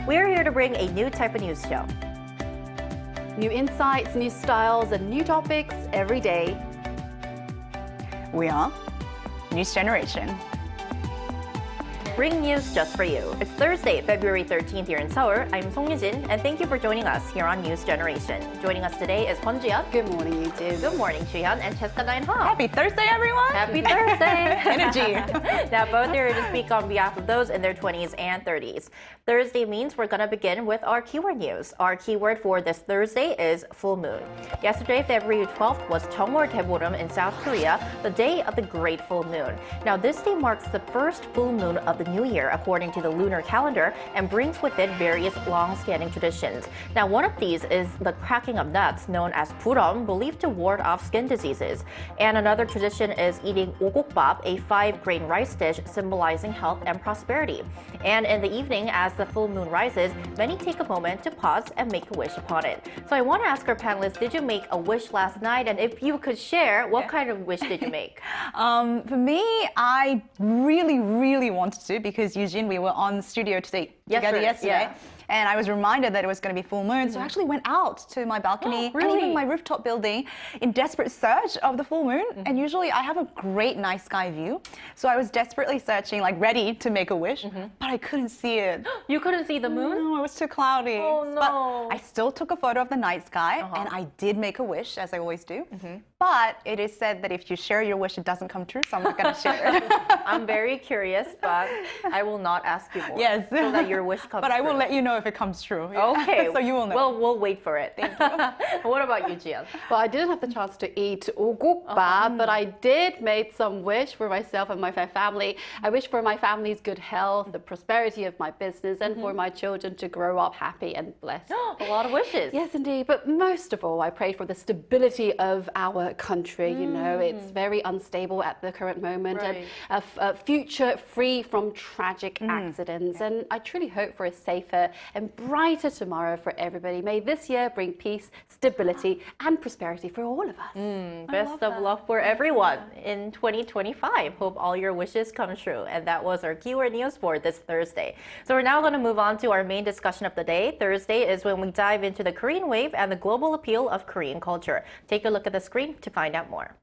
We're here to bring a new type of news show. New insights, new styles, and new topics every day. We are News Generation. Bring news just for you. It's Thursday, February 13th here in Seoul. I'm Song Yujin, and thank you for joining us here on News Generation. Joining us today is Kwon Ji-yeon. Good morning, Yujin. Good morning, Ji-yeon, and Cheska Dain-ha. Happy Thursday, everyone! Happy Thursday! Energy! Now, both here to speak on behalf of those in their 20s and 30s. Thursday means we're going to begin with our keyword news. Our keyword for this Thursday is full moon. Yesterday, February 12th, was Cheongwol Daeboram in South Korea, the day of the Great Full Moon. Now, this day marks the first full moon of the new year, according to the lunar calendar, and brings with it various long-standing traditions. Now, one of these is the cracking of nuts, known as buram, believed to ward off skin diseases. And another tradition is eating ogokbap, a 5-grain rice dish symbolizing health and prosperity. And in the evening, as the full moon rises, many take a moment to pause and make a wish upon it. So I want to ask our panelists, did you make a wish last night? And if you could share, what kind of wish did you make? For me, I really wanted to, because Eugene, we were on studio together yesterday. Yeah. And I was reminded that it was going to be full moon, so I actually went out to my balcony and even my rooftop building in desperate search of the full moon. And usually I have a great night sky view, so I was desperately searching, like ready to make a wish, but I couldn't see it. You couldn't see the moon? No, it was too cloudy. Oh no! But I still took a photo of the night sky, and I did make a wish, as I always do. But it is said that if you share your wish, it doesn't come true, so I'm not going to share it. I'm very curious, but I will not ask you more. Yes. So that your wish comes But I true. will let you know if it comes true. Okay. So you will know. Well, we'll wait for it. Thank you. What about you, Ji-yeon? Well, I didn't have the chance to eat ogokbap, but I did make some wish for myself and my family. I wish for my family's good health, the prosperity of my business, and for my children to grow up happy and blessed. A lot of wishes. Yes, indeed. But most of all, I prayed for the stability of our country. You know, it's very unstable at the current moment, and a future free from tragic accidents. And I truly hope for a safer and brighter tomorrow for everybody. May this year bring peace, stability, and prosperity for all of us. Best of luck for everyone in 2025. Hope all your wishes come true. And that was our keyword news for this Thursday. So we're now going to move on to our main discussion of the day. Thursday is when we dive into the Korean wave and the global appeal of Korean culture. Take a look at the screen to find out more.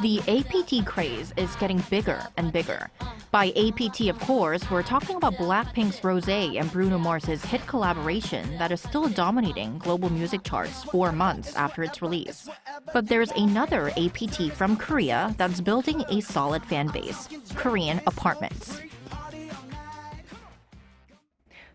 The APT craze is getting bigger and bigger. By APT, of course, we're talking about Blackpink's Rosé and Bruno Mars's hit collaboration that is still dominating global music charts 4 months after its release. But there's another APT from Korea that's building a solid fan base, Korean Apartments.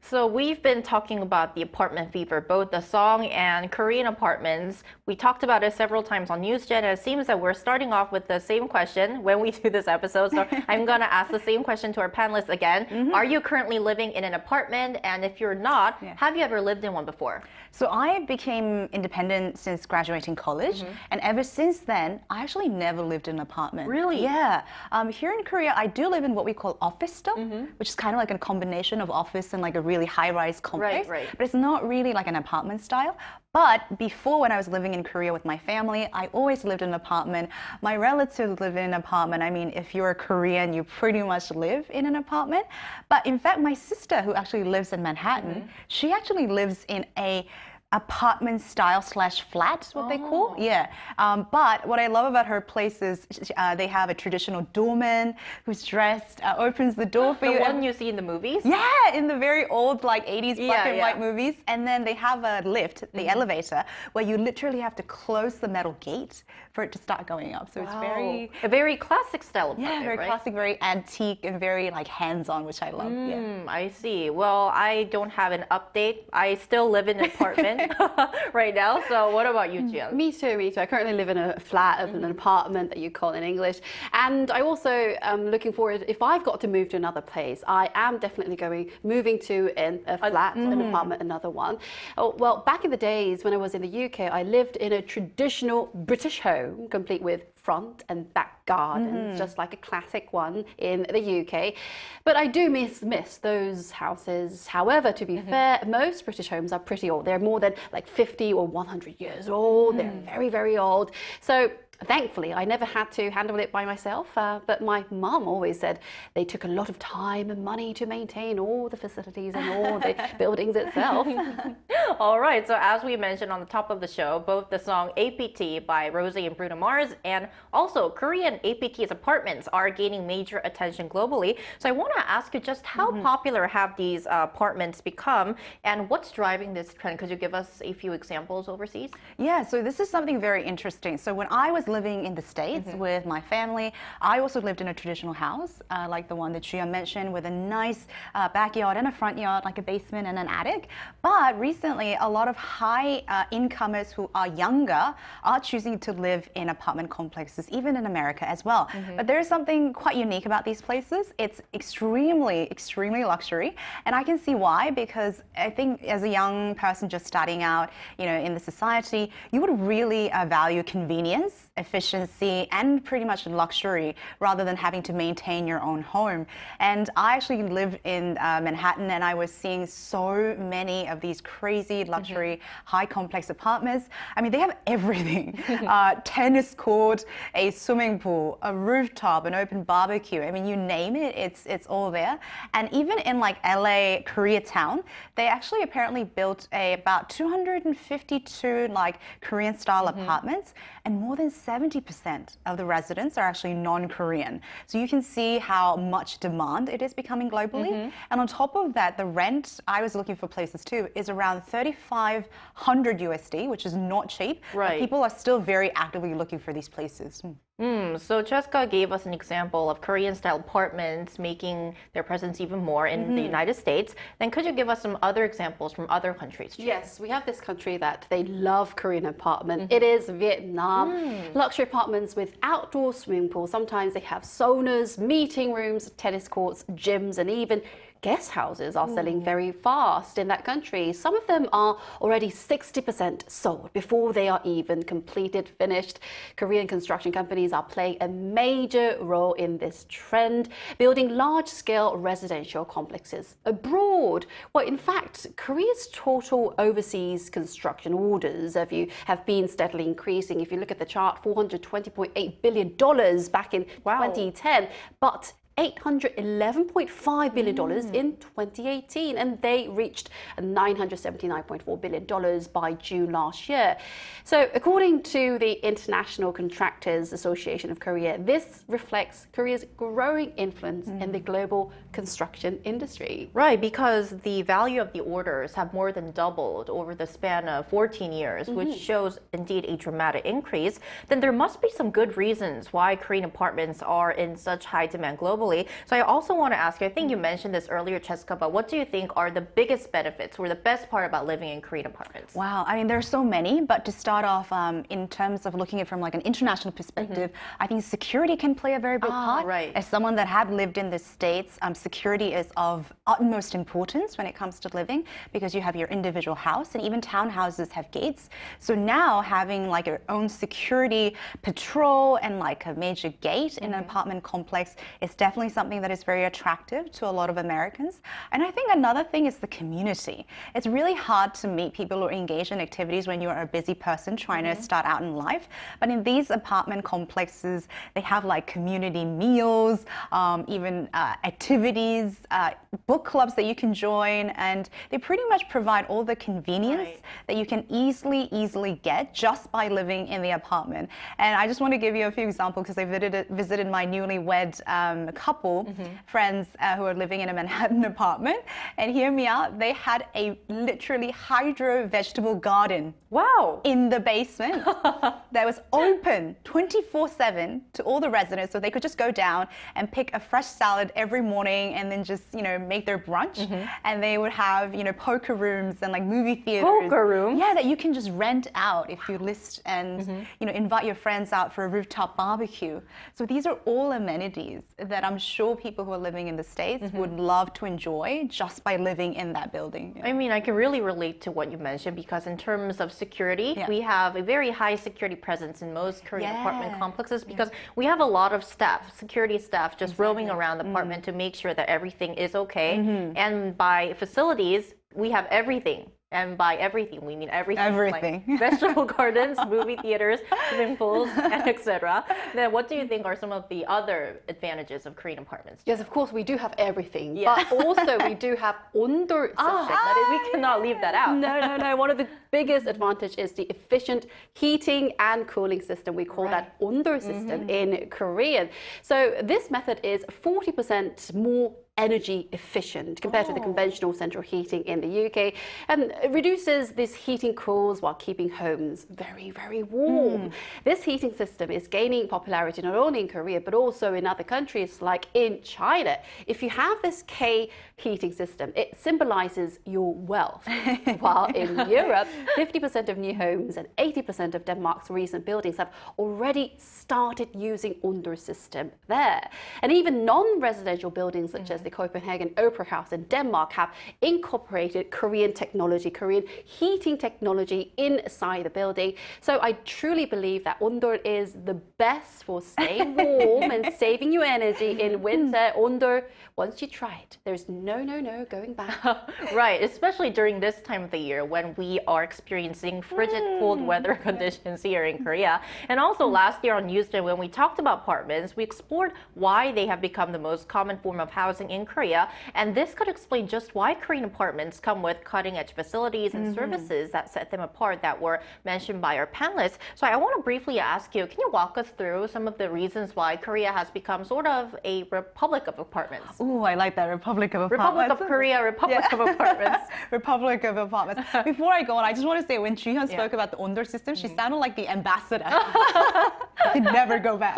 So we've been talking about the apartment fever, both the song and Korean apartments. We talked about it several times on NewsGen, and it seems that we're starting off with the same question when we do this episode. So I'm going to ask the same question to our panelists again. Are you currently living in an apartment? And if you're not, have you ever lived in one before? So I became independent since graduating college, and ever since then, I actually never lived in an apartment. Really? Yeah. Here in Korea, I do live in what we call office stuff, which is kind of like a combination of office and like a really high-rise complex. Right. But it's not really like an apartment style. But before, when I was living in Korea with my family, I always lived in an apartment. My relatives live in an apartment. I mean, if you're a Korean, you pretty much live in an apartment. But in fact, my sister, who actually lives in Manhattan, she actually lives in a apartment style / flat, what they call. Yeah. But what I love about her place is they have a traditional doorman who's dressed, opens the door for you. The one you see in the movies? Yeah, in the very old like 80s black and white movies. And then they have a lift, the elevator, where you literally have to close the metal gate for it to start going up. So it's a very classic style apartment, very right? classic, very antique, and very like hands-on, which I love. I see. Well, I don't have an update. I still live in an apartment right now. So what about you, Ji-yeon? Me too. I currently live in a flat, an apartment that you call in English. And I also am looking forward, if I've got to move to another place, I am definitely moving to a flat, an apartment, another one. Oh, well, back in the days when I was in the UK, I lived in a traditional British home, complete with front and back garden, just like a classic one in the UK. But I do miss those houses. However, to be fair, most British homes are pretty old. They're more than like 50 or 100 years old. They're very, very old. So Thankfully, I never had to handle it by myself, but my mum always said they took a lot of time and money to maintain all the facilities and all the buildings itself. All right, so as we mentioned on the top of the show, both the song APT by Rosé and Bruno Mars and also Korean APT's apartments are gaining major attention globally. So I want to ask you just how popular have these apartments become and what's driving this trend? Could you give us a few examples overseas? Yeah, so this is something very interesting. So when I was living in the States with my family, I also lived in a traditional house, like the one that Juya mentioned, with a nice backyard and a front yard, like a basement and an attic. But recently, a lot of high incomers who are younger are choosing to live in apartment complexes, even in America as well. But there is something quite unique about these places. It's extremely, extremely luxury. And I can see why, because I think as a young person just starting out, in the society, you would really value convenience, efficiency, and pretty much luxury rather than having to maintain your own home. And I actually live in Manhattan, and I was seeing so many of these crazy luxury high complex apartments. I mean, they have everything. Tennis court, a swimming pool, a rooftop, an open barbecue. I mean, you name it, it's all there. And even in like LA, Koreatown, they actually apparently built about 252 like Korean style apartments, and more than 70% of the residents are actually non-Korean. So you can see how much demand it is becoming globally. And on top of that, the rent, I was looking for places too, is around 3,500 USD, which is not cheap. Right. But people are still very actively looking for these places. So Cheska gave us an example of Korean-style apartments making their presence even more in the United States. Then could you give us some other examples from other countries too? Yes, we have this country that they love Korean apartment. It is Vietnam. Luxury apartments with outdoor swimming pools. Sometimes they have saunas, meeting rooms, tennis courts, gyms, and even guest houses are selling very fast in that country. Some of them are already 60% sold before they are even completed, finished. Korean construction companies are playing a major role in this trend, building large-scale residential complexes abroad. Well, in fact, Korea's total overseas construction orders have been steadily increasing. If you look at the chart, $420.8 billion back in 2010, but $811.5 billion in 2018, and they reached $979.4 billion by June last year. So according to the International Contractors Association of Korea, this reflects Korea's growing influence in the global construction industry. Right, because the value of the orders have more than doubled over the span of 14 years, which shows indeed a dramatic increase. Then there must be some good reasons why Korean apartments are in such high demand globally. So I also want to ask you, I think you mentioned this earlier, Cheska, but what do you think are the biggest benefits or the best part about living in Korean apartments? Wow, I mean, there are so many, but to start off, in terms of looking at it from like an international perspective, I think security can play a very big part. Right. As someone that had lived in the States, security is of utmost importance when it comes to living, because you have your individual house, and even townhouses have gates. So now having like your own security patrol and like a major gate in an apartment complex is definitely something that is very attractive to a lot of Americans. And I think another thing is the community. It's really hard to meet people or engage in activities when you're a busy person trying to start out in life. But in these apartment complexes, they have like community meals, even activities, book clubs that you can join, and they pretty much provide all the convenience that you can easily get just by living in the apartment. And I just want to give you a few examples because I visited my newlywed couple friends who are living in a Manhattan apartment, and hear me out, they had a literally hydro vegetable garden. Wow! In the basement that was open 24/7 to all the residents, so they could just go down and pick a fresh salad every morning and then just make their brunch. And they would have poker rooms and like movie theaters. Poker rooms? Yeah, that you can just rent out if you list and invite your friends out for a rooftop barbecue. So these are all amenities that I'm sure people who are living in the States would love to enjoy just by living in that building. I mean, I can really relate to what you mentioned, because in terms of security, we have a very high security presence in most Korean apartment complexes, because we have a lot of staff, security staff, just roaming around the apartment to make sure that everything is okay. And by facilities, we have everything And by everything, we mean everything. Everything. Like vegetable gardens, movie theaters, swimming pools, and etc. Then what do you think are some of the other advantages of Korean apartments? Yes, of course, we do have everything. Yeah. But also we do have 온돌 system. We cannot leave that out. No. One of the biggest advantage is the efficient heating and cooling system. We call that 온돌 system in Korean. So this method is 40% more energy efficient compared to the conventional central heating in the UK, and it reduces this heating cools while keeping homes very, very warm. This heating system is gaining popularity not only in Korea but also in other countries like in China. If you have this K heating system, it symbolizes your wealth. While in Europe, 50% of new homes and 80% of Denmark's recent buildings have already started using 온돌 system there. And even non-residential buildings such as the Copenhagen Opera House in Denmark have incorporated Korean technology, Korean heating technology inside the building. So I truly believe that 온돌 is the best for staying warm and saving you energy in winter. 온돌, once you try it, there's no going back. Right, especially during this time of the year when we are experiencing frigid cold weather conditions here in Korea. And also last year on Newsday, when we talked about apartments, we explored why they have become the most common form of housing in Korea. And this could explain just why Korean apartments come with cutting-edge facilities and services that set them apart that were mentioned by our panelists. So I want to briefly ask you, can you walk us through some of the reasons why Korea has become sort of a republic of apartments? Ooh, I like that, Republic of Apartments. Republic of Korea, Republic of Apartments. Republic of Apartments. Before I go on, I just want to say when Ji-hyun spoke about the 온돌 system, she sounded like the ambassador. I can never go back.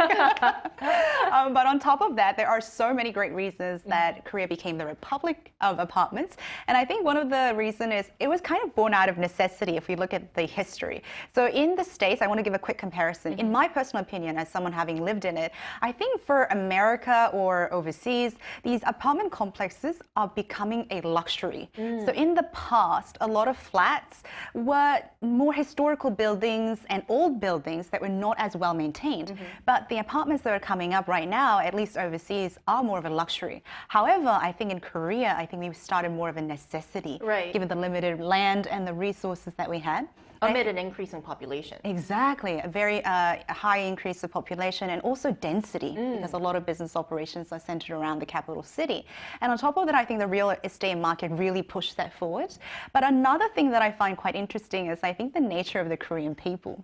But on top of that, there are so many great reasons that Korea became the Republic of Apartments. And I think one of the reasons is it was kind of born out of necessity if we look at the history. So in the States, I want to give a quick comparison. In my personal opinion, as someone having lived in it, I think for America or overseas, these apartment complexes are becoming a luxury. So in the past, a lot of flats were more historical buildings and old buildings that were not as well maintained. But the apartments that are coming up right now, at least overseas, are more of a luxury. However, I think in Korea, I think we've started more of a necessity, given the limited land and the resources that we had. Amid an increase in population. Exactly, a very high increase of population and also density because a lot of business operations are centered around the capital city. And on top of that, I think the real estate market really pushed that forward. But another thing that I find quite interesting is I think the nature of the Korean people.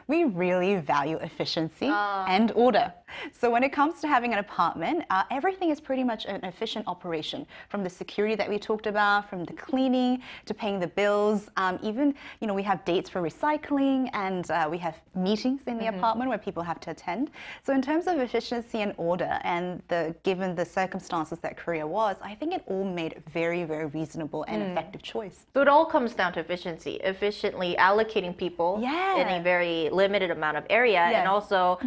We really value efficiency and order. So when it comes to having an apartment, everything is pretty much an efficient operation. From the security that we talked about, from the cleaning to paying the bills, even we have dates for recycling and we have meetings in the apartment where people have to attend. So in terms of efficiency and order and given the circumstances that Korea was, I think it all made a very, very reasonable and effective choice. So it all comes down to efficiency, efficiently allocating people in a very limited amount of area and also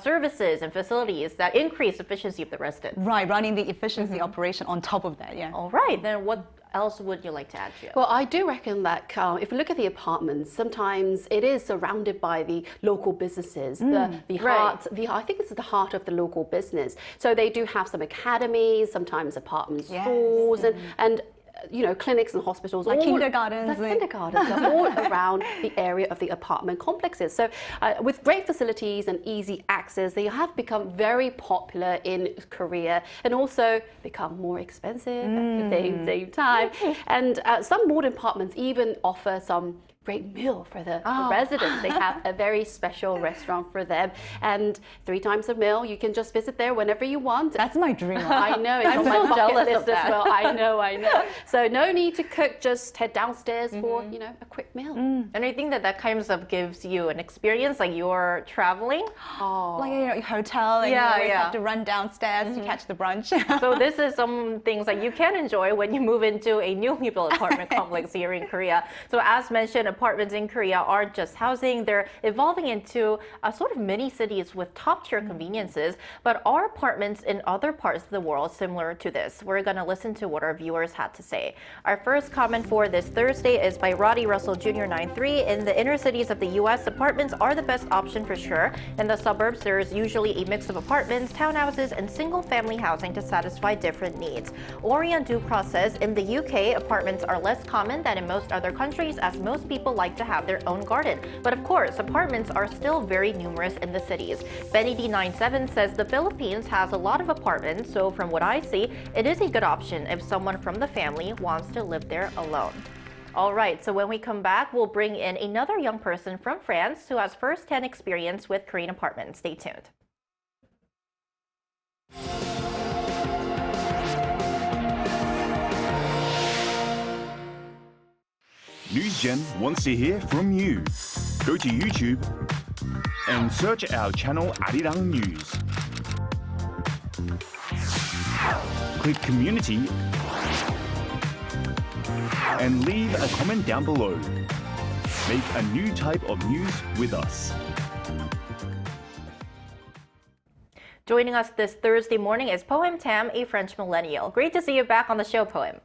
services and facilities that increase efficiency of the residents. Right, running the efficiency operation on top of that, All right, then what else would you like to add to? Well, I do reckon that if you look at the apartments, sometimes it is surrounded by the local businesses, the heart, I think it's the heart of the local business. So they do have some academies, sometimes apartment stores, and clinics and hospitals. Like kindergartens. The kindergartens are all around the area of the apartment complexes. So with great facilities and easy access, they have become very popular in Korea and also become more expensive at the same time. And some modern apartments even offer some great meal for the residents. They have a very special restaurant for them, and 3 times a meal. You can just visit there whenever you want. That's my dream. I know, it's on my bucket list as well. I know. So no need to cook, just head downstairs for a quick meal. And I think that kind of gives you an experience like you're traveling. Like hotel, and you always have to run downstairs to catch the brunch. So this is some things that you can enjoy when you move into a newly built apartment complex here in Korea. So as mentioned, apartments in Korea aren't just housing, they're evolving into a sort of mini cities with top-tier conveniences. But are apartments in other parts of the world similar to this? We're going to listen to what our viewers had to say. Our first comment for this Thursday is by Roddy Russell Jr. 93. In the inner cities of the U.S., apartments are the best option for sure. In the suburbs, there's usually a mix of apartments, townhouses, and single-family housing to satisfy different needs. Orion Ducross says, in the UK, apartments are less common than in most other countries as most people like to have their own garden. But of course, apartments are still very numerous in the cities. Benny D97 says the Philippines has a lot of apartments, so from what I see, it is a good option if someone from the family wants to live there alone. All right, so when we come back, we'll bring in another young person from France who has first-hand experience with Korean apartments. Stay tuned. NewsGen wants to hear from you. Go to YouTube and search our channel Arirang.News. Click Community and leave a comment down below. Make a new type of news with us. Joining us this Thursday morning is Poem Tam, a French millennial. Great to see you back on the show, Poem.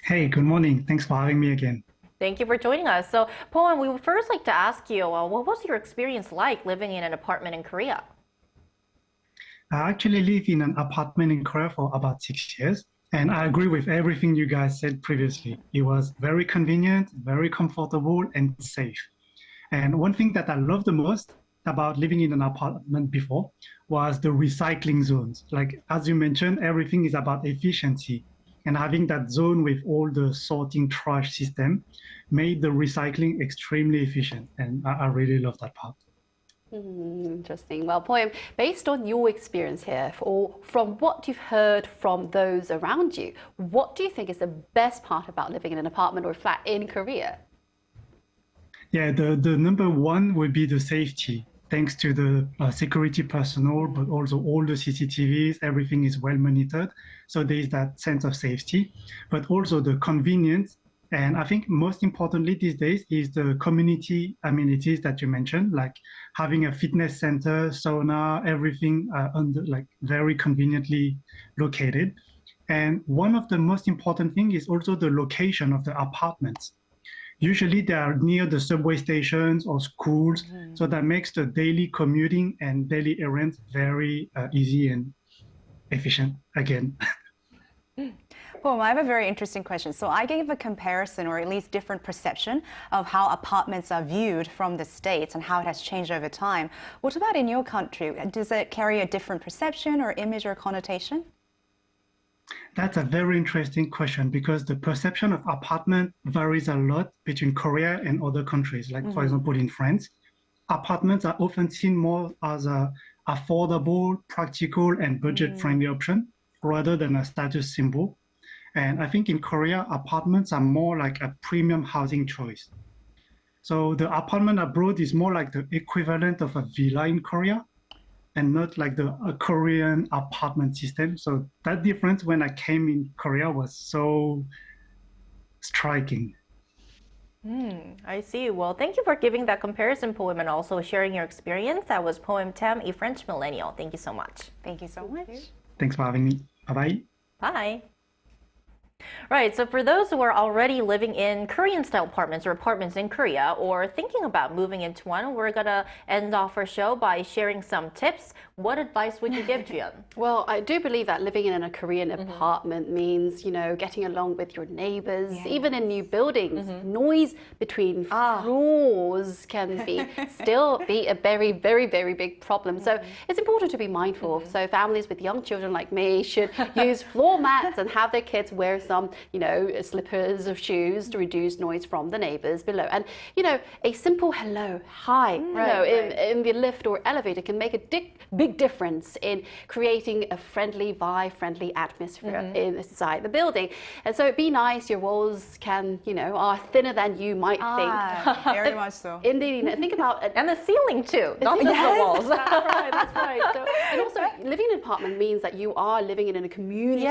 Hey, good morning. Thanks for having me again. Thank you for joining us. So, Poem, we would first like to ask you, what was your experience like living in an apartment in Korea? I actually live in an apartment in Korea for about 6 years, and I agree with everything you guys said previously. It was very convenient, very comfortable, and safe. And one thing that I love the most about living in an apartment before was the recycling zones. Like, as you mentioned, everything is about efficiency. And having that zone with all the sorting trash system made the recycling extremely efficient. And I really love that part. Interesting. Well, Poem, based on your experience here, or from what you've heard from those around you, what do you think is the best part about living in an apartment or flat in Korea? Yeah, the number one would be the safety. Thanks to the security personnel, but also all the CCTVs, everything is well monitored. So there is that sense of safety, but also the convenience. And I think most importantly these days is the community amenities that you mentioned, like having a fitness center, sauna, everything very conveniently located. And one of the most important things is also the location of the apartments. Usually they are near the subway stations or schools, so that makes the daily commuting and daily errands very easy and efficient again. Well, I have a very interesting question. So I gave a comparison, or at least different perception, of how apartments are viewed from the States and how it has changed over time. What about in your country? Does it carry a different perception or image or connotation? That's a very interesting question because the perception of apartment varies a lot between Korea and other countries. Like, for example, in France, apartments are often seen more as a affordable, practical, and budget-friendly option rather than a status symbol. And I think in Korea, apartments are more like a premium housing choice. So the apartment abroad is more like the equivalent of a villa in Korea, and not like the Korean apartment system. So that difference when I came in Korea was so striking. I see. Well, thank you for giving that comparison, Poem, and also sharing your experience. That was Poem Tam, a French millennial. Thank you so much. Thank you so much. Thanks for having me. Bye-bye. Bye. Right, so for those who are already living in Korean-style apartments or apartments in Korea or thinking about moving into one, we're going to end off our show by sharing some tips. What advice would you give, Jian? Well, I do believe that living in a Korean apartment means, you know, getting along with your neighbors. Even in new buildings, noise between floors can still be a very, very, very big problem. So it's important to be mindful. So families with young children like me should use floor mats and have their kids wear some, you know, slippers or shoes to reduce noise from the neighbors below. And, you know, a simple hello, hi, in the lift or elevator can make a big difference in creating a friendly vibe, friendly atmosphere inside the building. And so be nice. Your walls can, you know, are thinner than you might think. Very much so. Indeed. Think about it. And the ceiling too, not just the walls. That's right. So, and also, living in an apartment means that you are living in a community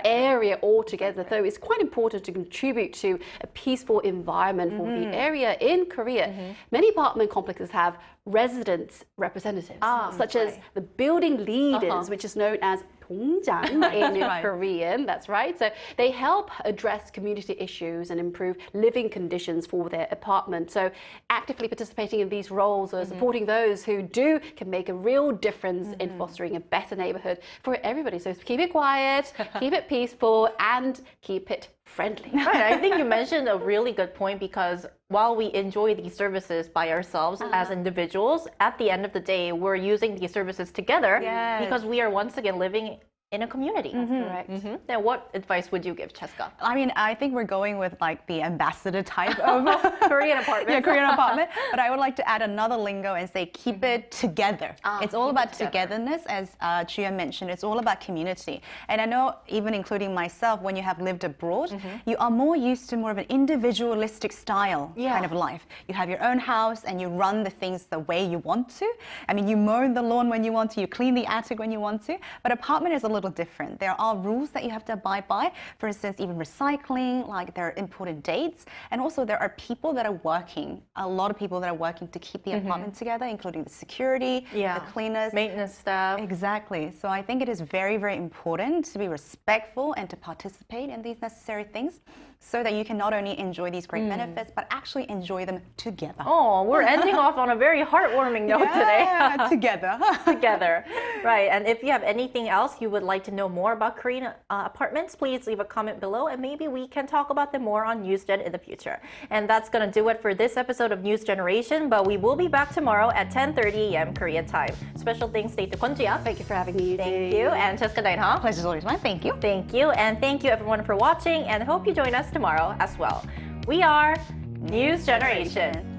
area altogether. says that though it's quite important to contribute to a peaceful environment for the area in Korea, many apartment complexes have residents representatives, such as the building leaders, which is known as 동장 in Korean. That's right. So they help address community issues and improve living conditions for their apartment. So actively participating in these roles or supporting those who do can make a real difference in fostering a better neighborhood for everybody. So keep it quiet, keep it peaceful, and keep it friendly. Right, I think you mentioned a really good point because while we enjoy these services by ourselves as individuals, at the end of the day, we're using these services together because we are once again living in a community. Correct. Then what advice would you give, Cheska? I mean, I think we're going with like the ambassador type of Korean apartment. Yeah, Korean apartment. But I would like to add another lingo and say keep it together. It's all about togetherness, as Chia mentioned. It's all about community. And I know, even including myself, when you have lived abroad, you are more used to more of an individualistic style kind of life. You have your own house and you run the things the way you want to. I mean, you mow the lawn when you want to, you clean the attic when you want to. But apartment is a little different. There are rules that you have to abide by. For instance, even recycling, like there are important dates. And also there are people that are working, a lot of people that are working to keep the apartment together, including the security, the cleaners. Maintenance staff. Exactly. So I think it is very, very important to be respectful and to participate in these necessary things so that you can not only enjoy these great benefits, but actually enjoy them together. Oh, we're ending off on a very heartwarming note today. Together. Together. Right. And if you have anything else you would like to know more about Korean apartments, please leave a comment below and maybe we can talk about them more on NewsGen in the future. And that's going to do it for this episode of News Generation, but we will be back tomorrow at 10:30 a.m. Korean time. Special thanks to Kwonjiya. Thank you for having me. Thank you. And Cheska Dainha. Pleasure's always mine. Thank you. Thank you. And thank you everyone for watching and hope you join us tomorrow as well. We are News Generation.